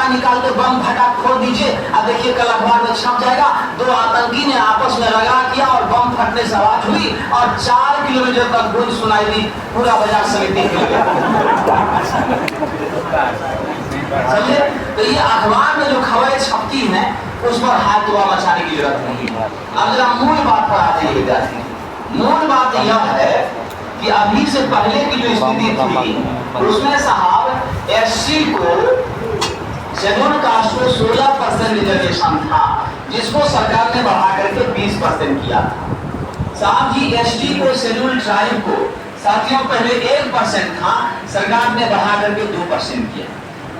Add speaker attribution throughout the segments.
Speaker 1: निकाल के बम फटाक फोड़ दीजिए। अब देखिए कल अखबार में छप जाएगा, 2 आतंकी ने आपस में लगा किया और बम फटने से आवाज हुई और 4 किलोमीटर तक गूंज सुनाई दी, पूरा बाजार समिति हिल गया। समझे? तो ये अखबार में जो खबरें छपती हैं उस पर हाथ दुआ मचाने की जरूरत नहीं है। अब जरा मूल बात पर आते हैं विद्यार्थी। मूल बात यह है कि अभी से पहले की जो स्थिति थी उसमें साहब एससी को शेड्यूल कास्ट को 16% रिजर्वेशन था, जिसको सरकार ने बढ़ा करके 20% किया था। साहब जी एसटी को शेड्यूल ट्राइब को साथियों पहले 1% था, सरकार ने बढ़ा करके 2% किया।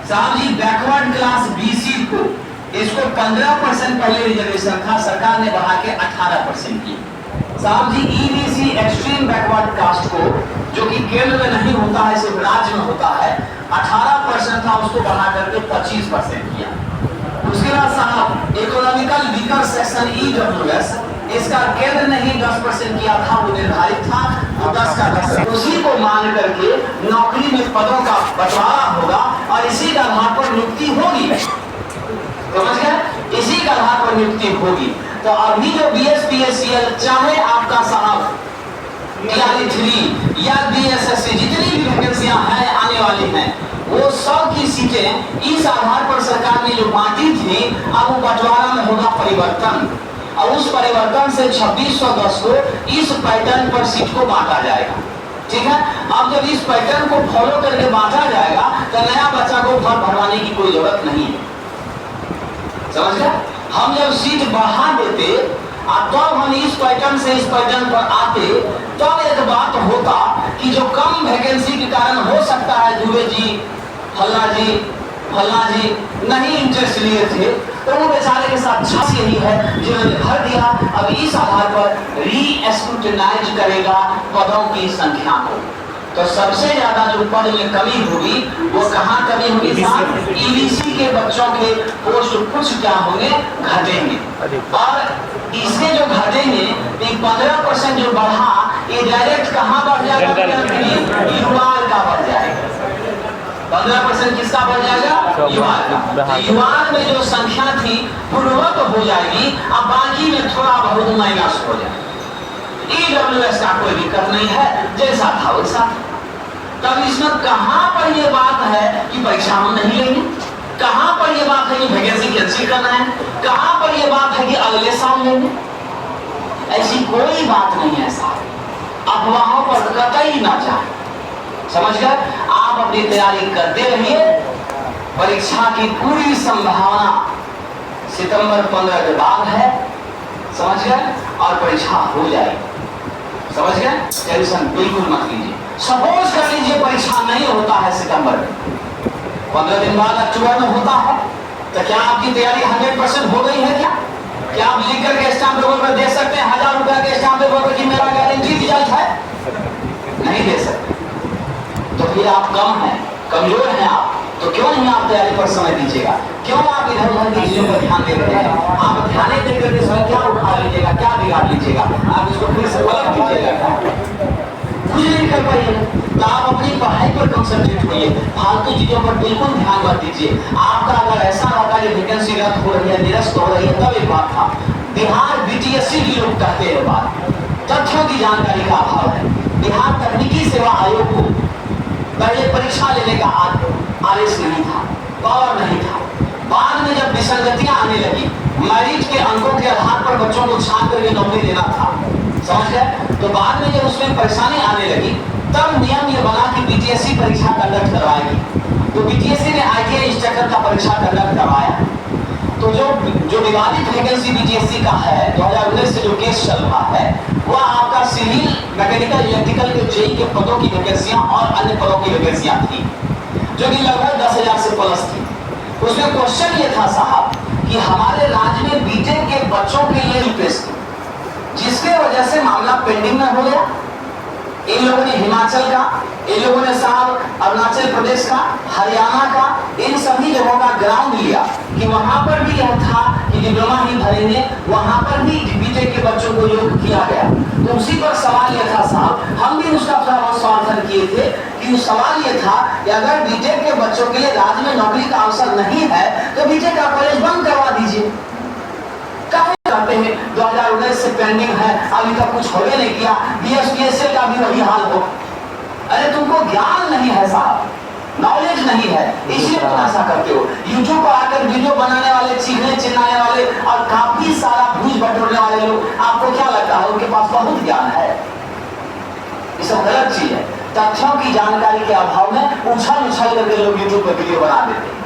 Speaker 1: साहब जी बैकवर्ड क्लास बीसी को इसको 15% पहले रिजर्वेशन था, सरकार ने बढ़ा के 18% किया। साहब जी ईबीसी एक्सट्रीम बैकवर्ड कास्ट को जो कि केंद्र में नहीं होता है सिर्फ राज्य में होता है 18% था, उसको बढ़ा करके 25% किया। उसके बाद साहब इकोनॉमिकल वीकर सेक्शन ईडब्ल्यूएस इसका केंद्र ने ही 10% किया था, वो निर्धारित था, वो 10 का 10 उसी को मान करके नौकरी में पदों का बंटवारा होगा और इसी के आधार पर नियुक्ति होगी। समझ गए? इसी के आधार पर नियुक्ति होगी। तो अभी जो बीएसपीएससीएल चाहे आपका साहब DRE3 या बीएसएससी जितनी भी वैकेंसियां हैं आने वाली हैं वो सब की सीटें इस आधार पर सरकार ने जो बांटी थी, अब वो बंटवारा में होगा परिवर्तन और उस परिवर्तन से 2610 को इस पैटर्न पर सीट को बांटा जाएगा। ठीक है? अब जब इस पैटर्न को फॉलो करके बांटा जाएगा तो नया बच्चा को फॉर्म भरवाने की कोई जरूरत नहीं है। समझ गए? हम जब सीट बढ़ा देते और तब हम इस पैटर्न से इस पैटर्न पर आते तब एक बात होता कि जो कम वैकेंसी के कारण हो सकता है दुबे जी फल्ला जी नहीं इंटरेस्ट लिए थे, तो वो बेचारे के साथ छास यही है जिन्होंने भर दिया। अब इस आधार पर री स्क्रूटिनाइज करेगा पदों की संख्या को। तो सबसे ज्यादा जो पद में कमी होगी वो कहाँ कमी होगी? ईबीसी के बच्चों के पोस्ट कुछ क्या होंगे? घटेंगे। और इसके जो घटेंगे 15% जो बढ़ा ये डायरेक्ट कहाँ बढ़ जाएगा? युवाल का बढ़ जाएगा। 15% किसका बढ़ जाएगा? युवाल का। युवाल में जो संख्या थी पूर्ववत हो जाएगी, अब बाकी में थोड़ा बहुत माइनस हो जाएगा। ईडब्ल्यूएस का कोई दिक्कत नहीं है, जैसा था वैसा। तब इसमें कहां पर यह बात है कि परीक्षा हम नहीं लेंगे? कहां पर यह बात है कि वैकेंसी कैंसिल करना है? कहां पर यह बात है कि अगले साल लेंगे? ऐसी कोई बात नहीं है साहब। अफवाहों पर कतई ना जाए। समझ गए? आप अपनी तैयारी करते रहिए। परीक्षा की पूरी संभावना सितंबर 15 के बाद है। समझ गए? और परीक्षा हो जाएगी। समझ गए? टेंशन बिल्कुल मत लीजिए। सपोज कर लीजिए परीक्षा नहीं होता है सितंबर में, 15 दिन बाद अक्टूबर में होता है, तो क्या आपकी तैयारी 100% हो गई है? क्या आप लिख करके स्टाम्प पेपर पर दे सकते हैं 1000 रुपया के स्टाम्प पेपर पर कि मेरा गारंटी रिजल्ट है? नहीं दे सकते। तो फिर आप कम हैं, कमजोर हैं आप, तो क्यों नहीं आप तैयारी पर समय दीजिएगा? क्यों आप इधर उधर की चीजों पर ध्यान दे रहे हैं? आप ध्यान देकर के समय क्या उठा लीजिएगा, क्या बिगाड़ लीजिएगा? आप इसको फिर से पलट कीजिएगा, कुछ नहीं कर पाइए। तो आप अपनी पढ़ाई पर कंसंट्रेट होइए, फालतू चीजों पर बिल्कुल ध्यान मत दीजिए। आपका अगर ऐसा होगा कि वैकेंसी रद्द हो रही है, निरस्त हो रही है, तब एक बात था। बिहार बीटीएससी भी लोग कहते हैं बात, तथ्यों की जानकारी का अभाव है। बिहार तकनीकी सेवा आयोग को पहले परीक्षा लेने का आदेश नहीं था, पावर नहीं था। बाद में जब विसंगतियां आने लगी, मेरिट के अंकों के आधार पर बच्चों को छान करके नौकरी देना था, समझ गए? तो बाद में जब उसमें परेशानी आने लगी तब नियम ये बना कि बीटीएससी परीक्षा कंडक्ट करवाएगी। तो बीटीएससी ने आईटीआई इंस्ट्रक्टर का परीक्षा कंडक्ट करवाया। तो जो विवादित वैकेंसी बीटीएससी का है 2019 से जो केस चल रहा है, वह आपका सिविल मैकेनिकल इलेक्ट्रिकल के जेई के पदों की वैकेंसियां और अन्य पदों की वैकेंसियां थी, जो कि लगभग 10,000 से प्लस थी। उसमें क्वेश्चन ये था साहब कि हमारे राज्य में बीटेक के बच्चों के लिए टेस्ट, जिसके वजह से मामला पेंडिंग में हो गया। इन लोगों ने हिमाचल का, इन लोगों ने साहब अरुणाचल प्रदेश का, हरियाणा का, इन सभी जगहों का ग्राउंड लिया कि वहां पर भी यह था कि डिप्लोमा ही भरेंगे, वहां पर भी बीटेक के बच्चों को योग किया गया। तो उसी पर सवाल यह था साहब, हम भी उसका थोड़ा बहुत समर्थन किए थे कि उस सवाल ये था कि अगर बीटेक के बच्चों के लिए राज्य में नौकरी का अवसर नहीं है तो बीटेक का कॉलेज बंद करवा दीजिए। कहते हैं 2019 से पेंडिंग है, अभी तक कुछ हो नहीं किया, बीएसपीएसएल का भी वही हाल हो। अरे तुमको ज्ञान नहीं है साहब, नॉलेज नहीं है, इसलिए तुम ऐसा करते हो। यूट्यूब पर आकर वीडियो बनाने वाले, चीखने चिल्लाने वाले और काफी सारा भूज बटोरने वाले लोग, आपको क्या लगता है उनके पास बहुत ज्ञान है? ये सब गलत चीज है। तथ्यों की जानकारी के अभाव में उछल उछल करके लोग यूट्यूब पर वीडियो बना देते हैं।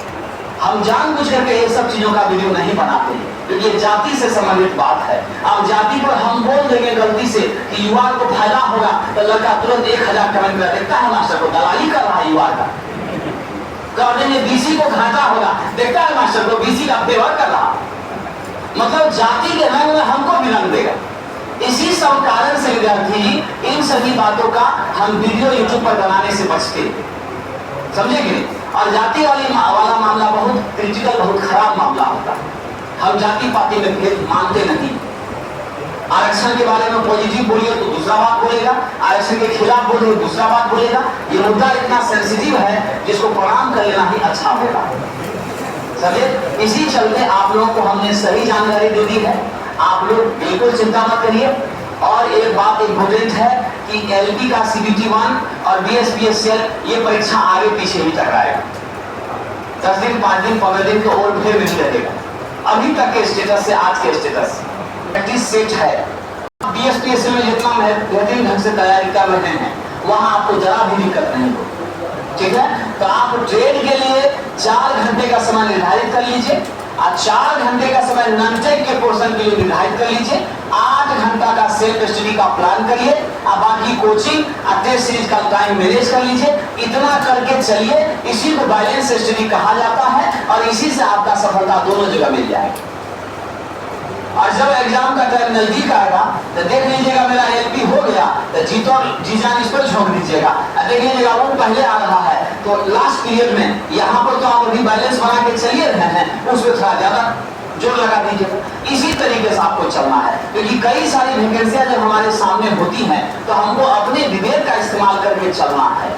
Speaker 1: हम जानबूझ करके ये सब चीजों का वीडियो नहीं बनाते हैं, क्योंकि ये जाति से संबंधित बात है। अब जाति पर हम बोल देंगे गलती से कि युवा को फायदा होगा, तो लड़का तुरंत 1000 कमेंट कर देखता है मास्टर को दलाली कर रहा है युवा का। कर देंगे बीसी को घाटा होगा, देखता है मास्टर को बीसी का फेवर कर रहा, मतलब जाति के रंग में हमको भी रंग देगा। इसी सब कारण से विद्यार्थी इन सभी बातों का हम वीडियो यूट्यूब पर बनाने से बचते, समझेंगे। और जाति वाला मामला बहुत क्रिटिकल, बहुत खराब मामला होता है। हम जाति पाति में भेद मानते नहीं। आरक्षण के बारे में पॉजिटिव बोलिए तो दूसरा बात बोलेगा, आरक्षण के खिलाफ बोलिए दूसरा बात बोलेगा। ये मुद्दा इतना सेंसिटिव है जिसको प्रणाम कर लेना ही अच्छा होगा। समझे, इसी चलते आप लोगों को हमने सही जानकारी दे दी है, आप लोग बिल्कुल चिंता मत करिए। और एक बात इम्पोर्टेंट है कि एलपी का सीबीटी 1 और बीएसपीएसएल ये परीक्षा आगे पीछे ही टकराएगा। 10 दिन 5 दिन 15 दिन तो और फिर नहीं रहेगा। अभी तक के स्टेटस से आज के स्टेटस प्रैक्टिस सेट है। बीएसपीएसएल में जितना बेहतरीन ढंग से तैयारी कर रहे हैं वहां आपको जरा भी दिक्कत नहीं हो, ठीक है। तो आप ट्रेड के लिए 4 घंटे का समय निर्धारित कर लीजिए और 4 घंटे का समय नॉन-टेक के पोर्शन के लिए निर्धारित कर लीजिए। 8 घंटा का सेल्फ स्टडी का प्लान करिए और बाकी कोचिंग और टेस्ट सीरीज का टाइम मैनेज कर लीजिए। इतना करके चलिए, इसी को बैलेंस स्टडी कहा जाता है और इसी से आपका सफलता दोनों जगह मिल जाएगी। और जब एग्जाम का टाइम नजदीक आएगा तो देख लीजिएगा मेरा एलपी हो गया तो जी जान इस पर झोंक दीजिएगा, देख लीजिएगा वो पहले आ रहा है तो लास्ट पीरियड में यहाँ पर तो आप अभी बैलेंस बना के चलिए रहे हैं, उसमें थोड़ा ज्यादा जोर लगा दीजिएगा। इसी तरीके से आपको चलना है, क्योंकि कई सारी वैकेंसियां जब हमारे सामने होती हैं तो हमको अपने विवेक का इस्तेमाल करके चलना है।